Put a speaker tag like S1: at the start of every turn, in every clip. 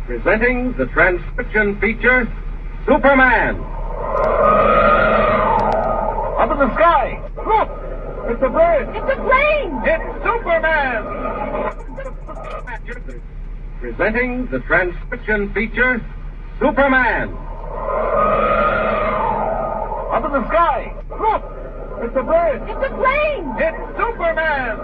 S1: Presenting the transcription feature, Superman. Up in the sky. Look! It's a bird.
S2: It's a plane.
S1: It's Superman. Presenting the transcription feature, Superman. Up in the sky. Look! It's a bird.
S2: It's a plane.
S1: It's Superman.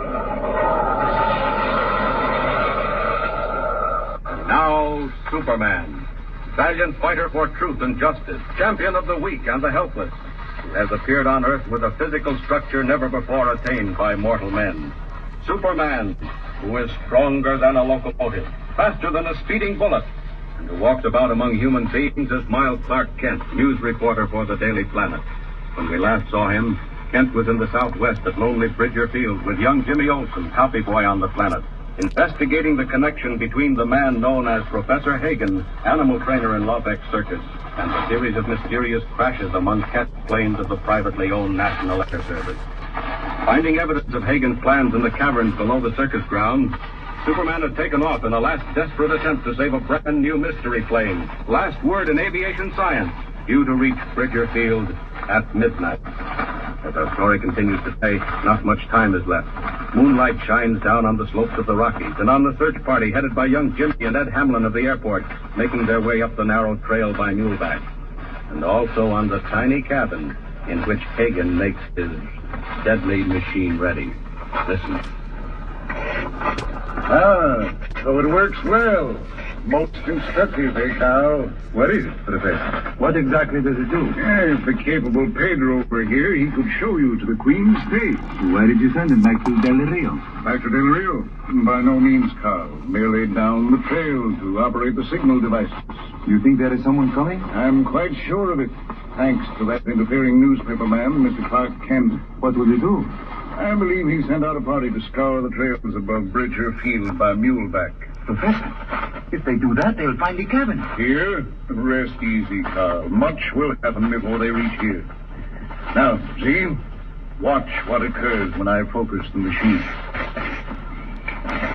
S1: Now, Superman, valiant fighter for truth and justice, champion of the weak and the helpless, who has appeared on Earth with a physical structure never before attained by mortal men. Superman, who is stronger than a locomotive, faster than a speeding bullet, and who walks about among human beings as mild Clark Kent, news reporter for the Daily Planet. When we last saw him, Kent was in the Southwest at lonely Bridger Field with young Jimmy Olsen, copy boy on the Planet, investigating the connection between the man known as Professor Hagen, animal trainer in Lubbock Circus, and a series of mysterious crashes among test planes of the privately owned National Air Service. Finding evidence of Hagen's plans in the caverns below the circus grounds, Superman had taken off in a last desperate attempt to save a brand new mystery plane, last word in aviation science, due to reach Bridger Field at midnight. As our story continues today, not much time is left. Moonlight shines down on the slopes of the Rockies and on the search party headed by young Jimmy and Ed Hamlin of the airport, making their way up the narrow trail by Muleback. And also on the tiny cabin in which Hagen makes his deadly machine ready. Listen.
S3: Ah, so it works well. Most instructive, eh, Carl?
S4: What is it, Professor? What exactly does it do?
S3: If the capable Pedro were here, he could show you to the Queen's stage.
S4: Why did you send him back to Del Rio?
S3: Back to Del Rio? By no means, Carl. Merely down the trail to operate the signal devices.
S4: You think there is someone coming?
S3: I'm quite sure of it. Thanks to that interfering newspaper man, Mr. Clark Kent.
S4: What will he do?
S3: I believe he sent out a party to scour the trails above Bridger Field by Muleback.
S4: Professor, if they do that, they'll find the cabin.
S3: Here? Rest easy, Carl. Much will happen before they reach here. Now, see? Watch what occurs when I focus the machine.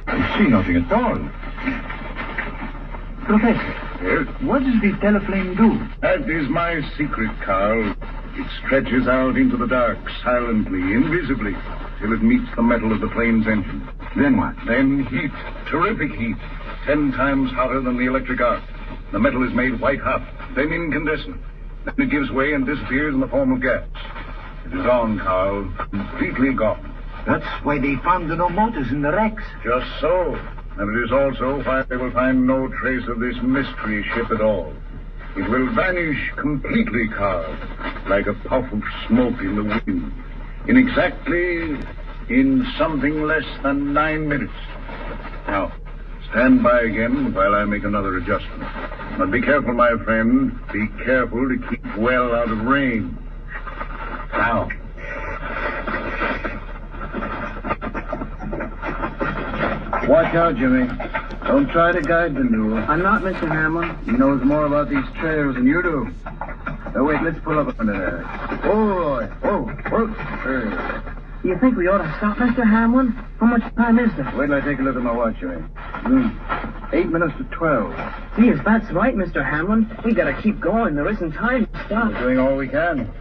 S4: I see nothing at all. Professor,
S3: Yes?
S4: what does the teleflame do?
S3: That is my secret, Carl. It stretches out into the dark, silently, invisibly, till it meets the metal of the plane's engine.
S4: Then what?
S3: Then heat, terrific heat, 10 times hotter than the electric arc. The metal is made white hot, then incandescent. Then it gives way and disappears in the form of gas. It is on, Carl, completely gone.
S4: That's why they found the no motors in the wrecks.
S3: Just so. And it is also why they will find no trace of this mystery ship at all. It will vanish completely, Carl, like a puff of smoke in the wind. In something less than 9 minutes. Now, stand by again while I make another adjustment. But be careful, my friend. Be careful to keep well out of range. Now.
S5: Watch out, Jimmy. Don't try to guide the mule.
S6: I'm not, Mr. Hamlin.
S5: He knows more about these trails than you do. Now, wait, let's pull up under there. Oh, boy. Oh.
S6: You think we ought to stop, Mr. Hamlin? How much time is there?
S5: Wait till I take a look at my watch, Jimmy. 8 minutes to 12.
S6: Gee, if that's right, Mr. Hamlin, we gotta keep going. There isn't time to stop.
S5: We're doing all we can.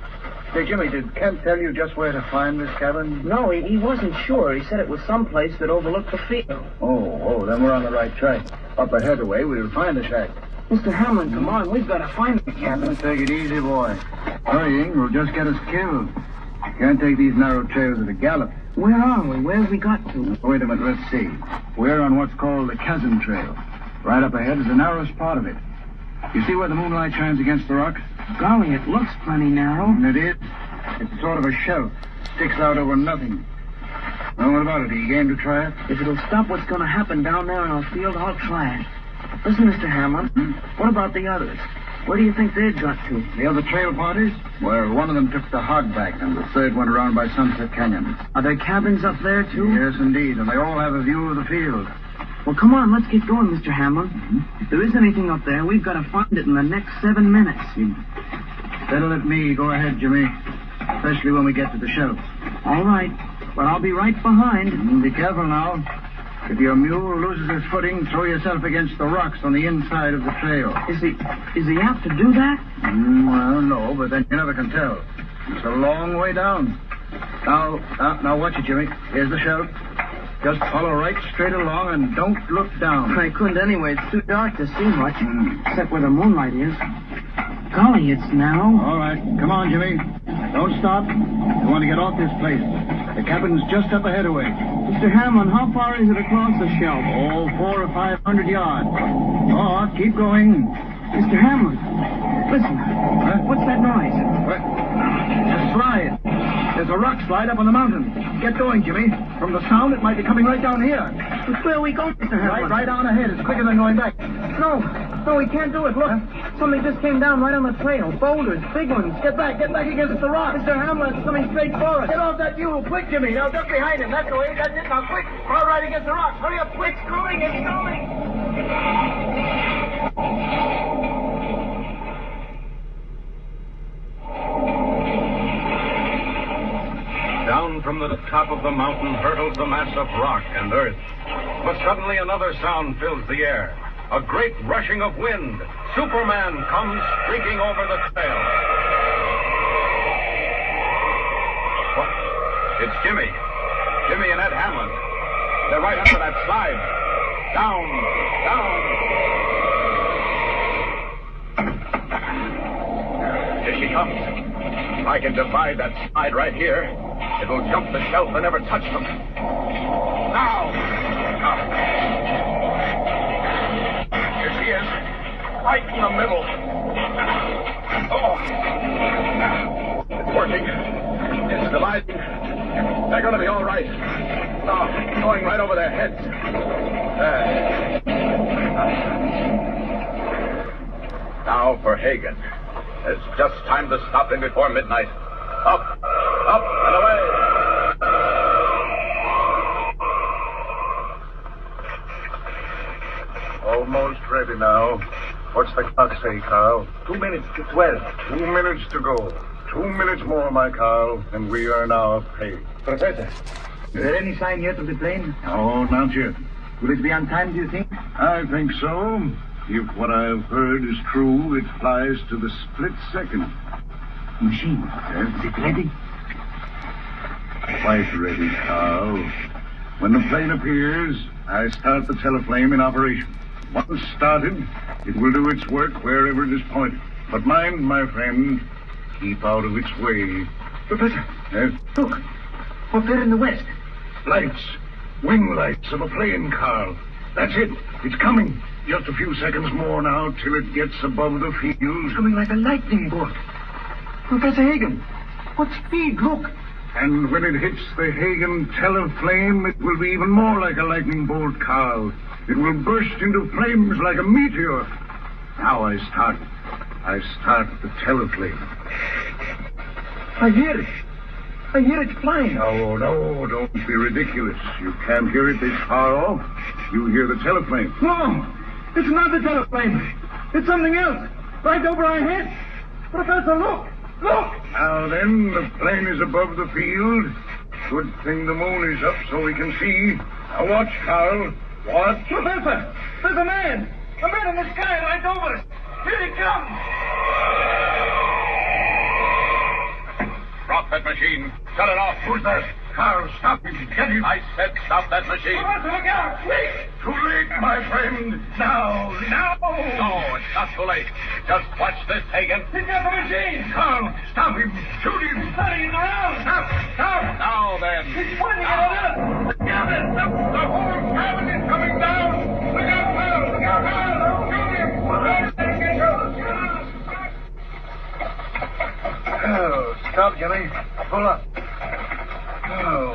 S5: Hey, Jimmy, did Kent tell you just where to find this cabin?
S6: No, he wasn't sure. He said it was someplace that overlooked the field.
S5: Oh, then we're on the right track. Up ahead away, we'll find the shack.
S6: Mr. Hamlin, come on. We've got to find the cabin.
S5: Take it easy, boy. Hurrying will just get us killed. Can't take these narrow trails at a gallop.
S6: Where are we? Where have we got to?
S5: Wait a minute, let's see. We're on what's called the chasm trail. Right up ahead is the narrowest part of it. You see where the moonlight shines against the rocks?
S6: Golly, it looks plenty narrow.
S5: And it is. It's sort of a shelf. Sticks out over nothing. Well, what about it? Are you game to try it?
S6: If it'll stop what's going to happen down there in our field, I'll try it. Listen, Mr. Hamlin, what about the others? Where do you think they'd got to?
S5: The other trail parties? Well, one of them took the hogback, and the third went around by Sunset Canyon.
S6: Are there cabins up there, too?
S5: Yes, indeed, and they all have a view of the field.
S6: Well, come on, let's get going, Mr. Hamlin. If there is anything up there, we've got to find it in the next 7 minutes.
S5: Better let me go ahead, Jimmy. Especially when we get to the shelf.
S6: All right, but I'll be right behind.
S5: Be careful now. If your mule loses his footing, throw yourself against the rocks on the inside of the trail.
S6: Is he apt to do that?
S5: Well, no, but then you never can tell. It's a long way down. Now watch it, Jimmy. Here's the shelf. Just follow right straight along and don't look down.
S6: I couldn't anyway. It's too dark to see much, except where the moonlight is. Golly, it's narrow.
S5: All right. Come on, Jimmy. Don't stop. You want to get off this place. The cabin's just up ahead away.
S6: Mr. Hamlin, how far is it across the shelf?
S5: Oh, 400 or 500 yards. Oh, keep going.
S6: Mr. Hamlin, listen.
S5: Huh?
S6: What's that noise?
S5: What? A slide. There's a rock slide up on the mountain. Get going, Jimmy. From the sound, it might be coming right down here.
S6: But where are we going, Mr. Hamlin?
S5: Right on ahead. It's quicker than going back.
S6: No, we can't do it. Look, something just came down right on the trail. Boulders, big ones. Get back against the rock. Mr. Hamlin, it's coming straight for us.
S5: Get off that mule. Quick, Jimmy. Now, duck behind him. That's the way. That's it. Now, quick. Fall right against the rock. Hurry up, quick. It's coming.
S1: Down from the top of the mountain hurtles the mass of rock and earth. But suddenly another sound fills the air. A great rushing of wind. Superman comes streaking over the trail. What? It's Jimmy. Jimmy and Ed Hamlin. They're right under that slide. Down. Here she comes. If I can divide that slide right here, it will jump the shelf and never touch them. Now! Here she is, right in the middle. Oh! It's working. It's dividing. They're going to be all right. Oh, going right over their heads. Now for Hagen. It's just time to stop him before midnight. Up, and away.
S3: Almost ready now. What's the clock say, Carl?
S4: 2 minutes to 12.
S3: 2 minutes to go. 2 minutes more, my Carl, and we are now paid.
S4: Professor, is there any sign yet of the plane?
S3: No, not yet.
S4: Will it be on time, do you think?
S3: I think so. If what I've heard is true, it flies to the split second.
S4: Machine.
S3: Yes?
S4: Is it ready?
S3: Quite ready, Carl. When the plane appears, I start the teleflame in operation. Once started, it will do its work wherever it is pointed. But mind, my friend, keep out of its way.
S4: Professor,
S3: Yes?
S4: look. Up there in the west.
S3: Lights. Wing lights of a plane, Carl. That's it. It's coming. Just a few seconds more now till it gets above the fields.
S4: It's coming like a lightning bolt. Professor Hagen, what speed? Look.
S3: And when it hits the Hagen teleflame, it will be even more like a lightning bolt, Carl. It will burst into flames like a meteor. Now I start the teleflame.
S4: I hear it. I hear it flying.
S3: No, don't be ridiculous. You can't hear it this far off. You hear the teleflame.
S4: No, it's not the teleflame. It's something else. Right over our heads. Professor, look. Look.
S3: Now then, the plane is above the field. Good thing the moon is up so we can see. Now watch, Carl. Watch.
S4: Professor, there's a man. A man in the sky right over us. Here he comes.
S1: Drop that machine. Shut it off.
S3: Who's that? Carl, stop him. Get him.
S1: I said stop that machine.
S4: Professor, look out. Quick.
S3: Too late, my friend. Now.
S1: No, it's not too late. Just watch this, Hagen.
S4: He's got the machine.
S3: Carl, stop him. Shoot him.
S4: Turning it around.
S3: Stop.
S1: Now then.
S4: He's pointing it at us.
S3: The cabin. The whole cabin is coming down. Look out, Carl. Look out, Carl. Shoot him.
S5: Oh, stop, Jimmy. Pull up. Oh,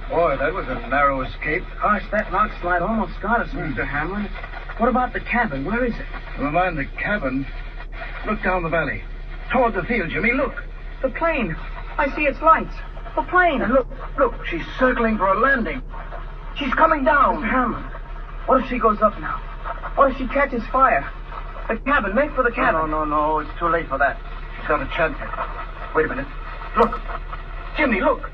S5: boy, that was a narrow escape.
S6: Gosh, that rock slide almost got us, Mr. Hamlin. What about the cabin? Where is it?
S5: Never mind the cabin. Look down the valley. Toward the field, Jimmy. Look.
S6: The plane. I see its lights. The plane.
S5: And look. She's circling for a landing. She's coming down.
S6: Mr. Hamlin, what if she goes up now? What if she catches fire? The cabin. Make for the cabin.
S5: No. It's too late for that. She's got a chance here. Wait a minute. Look. Jimmy, look.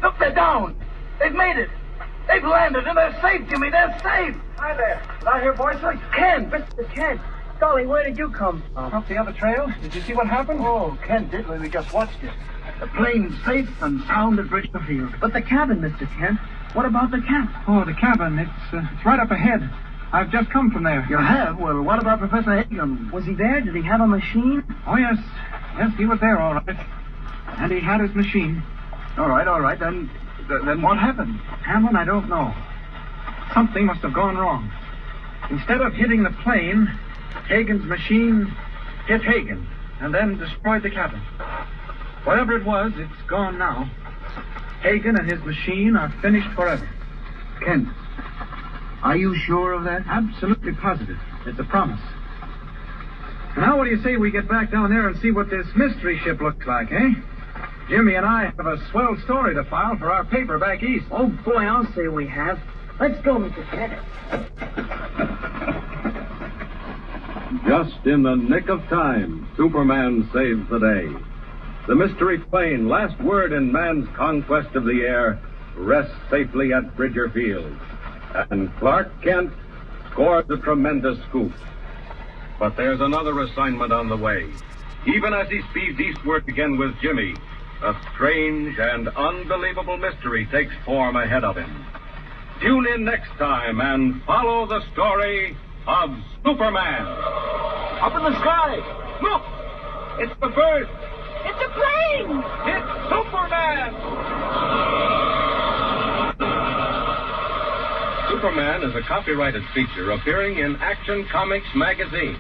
S5: Look, they're down. They've made it.
S4: They've landed and they're safe, Jimmy. They're safe.
S6: Hi there. Did I hear voices? Ken, Mr. Ken. Golly, where did you come from?
S5: Up the other trail. Did you see what happened?
S6: Oh, Ken did. We just watched it.
S5: The plane's safe and sound at Bridgeport Field.
S6: But the cabin, Mr. Kent. What about the cabin?
S2: Oh, the cabin. It's right up ahead. I've just come from there.
S5: You have? Well, what about Professor Hagen?
S6: Was he there? Did he have a machine?
S2: Oh, yes. Yes, he was there, all right. And he had his machine.
S5: All right. Then what happened?
S2: Hamlin, I don't know. Something must have gone wrong. Instead of hitting the plane, Hagen's machine hit Hagen and then destroyed the cabin. Whatever it was, it's gone now. Hagen and his machine are finished forever.
S5: Ken, are you sure of that?
S2: Absolutely positive. It's a promise. Now, what do you say we get back down there and see what this mystery ship looks like, eh? Jimmy and I have a swell story to file for our paper back east.
S6: Oh, boy, I'll say we have. Let's go, Mr. Kent.
S1: Just in the nick of time, Superman saves the day. The mystery plane, last word in man's conquest of the air, rests safely at Bridger Field. And Clark Kent scores a tremendous scoop. But there's another assignment on the way. Even as he speeds eastward again with Jimmy, a strange and unbelievable mystery takes form ahead of him. Tune in next time and follow the story of Superman.
S4: Up in the sky. Look! It's the bird.
S7: It's a plane!
S4: It's Superman!
S1: Superman is a copyrighted feature appearing in Action Comics magazine.